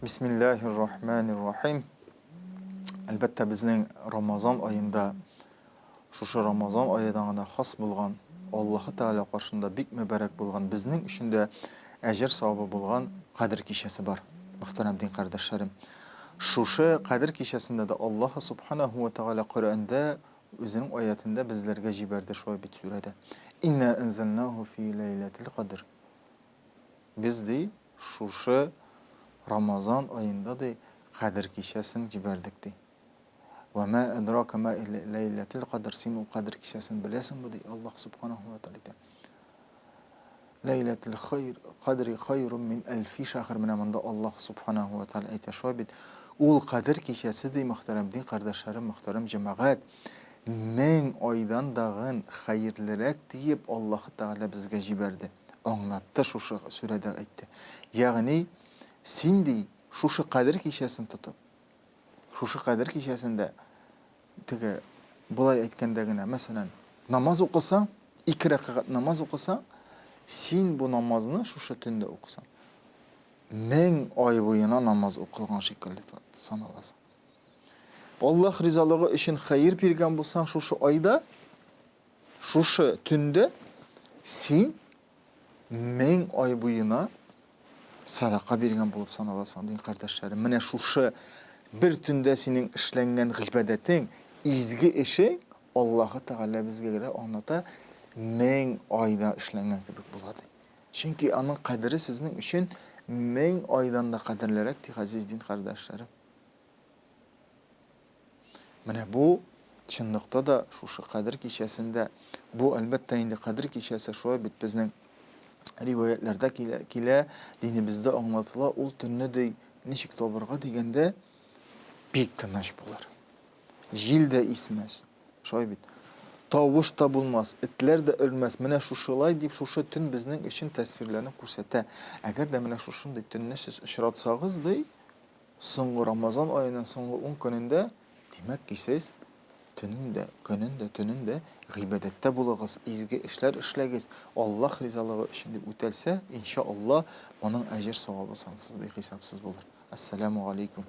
Bismillahirrahmanirrahim. Әлбәттә безнең Рамазан ayında, шушы Рамазан ayından гына хас булган, Аллаһы Тәгалә каршында бик мөбарәк булган, безнең өчен дә әҗр савабы булган Кадр кичәсе бар. Мөхтәрәм дин кардәшләрем. Шушы Кадр кичәсендә дә Аллаһ Субханаһу ва Тәгалә Коръәндә үзенең аятында безләргә җибәрде шулай бит сүрәдә. Инна анзалнаху фи ләйләтил кадр. Без ди шушы Рамазан ayında da Кадр кичәсен җибәрдек ди. Ва ма адрака ма ләйләтил кадр, син ул Кадр кичәсен беләсеңме ди Аллаһ Субханаһу ва Тәгалә. Ләйләтил кадри хайрун мин алфи шаһр, менә монда Аллаһ Субханаһу ва Тәгалә әйтә шулай бит. Ул Кадр кичәсе ди, мөхтәрәм дин кардәшләрем, мөхтәрәм җәмәгать, 1000 айдан дагы хәерлерәк диеп Аллаһ Тәгалә безгә җибәрде. Аңлатты шушы сүрәдә әйтте. Ягъни син ди шушы Кадр кичәсен тотып, шушы Кадр кичәсендә теге булай әйткәндә генә, мәсәлән, намаз укысаң, 2 рәкъгат намаз укысаң, син бу намазны шушы төндә укысаң, 1000 ай буена намаз укылган шикелле саналасың. Аллаһ ризалыгы өчен хәер биргән булсаң шушы айда, шушы төндә син 1000 ай буена садака биргән булып саналасың дин кардәшләрем. Менә шушы бер төндә синең эшләнгән гыйбадәтең, изге эшең Аллаһы Тәгалә безгә аңлата 1000 айда эшләнгән кебек була ди. Чөнки аның кадере сезнең өчен 1000 айдан да кадерлерәк ди, газиз дин кардәшләрем. Менә бу чынлыкта да шушы Кадр кичәсендә, бу әлбәттә инде Кадр кичәсе шулай бит безнең риваятләрдә килә, динебездә аңлатыла, ул төнне ди ничек табырга дигәндә бик тыныч булыр. Җил дә исмәс. Шулай бит. Тавыш та булмас, этләр дә өлмәс. Менә шушылай дип шушы төн безнең өчен тәсвирләнеп күрсәтә. Әгәр дә менә шушындый төнне сез очратсагыз ди, соңгы Рамазан аеның соңгы 10 көнендә, димәк ки сез төнендә гыйбадәттә булыгыз, изге эшләр эшләгез, Аллаһ ризалыгы өчен дип үтәлсә, иншааллаһ, моның әҗр савабы сансыз бихисапсыз булыр. Ассаламу алейкум.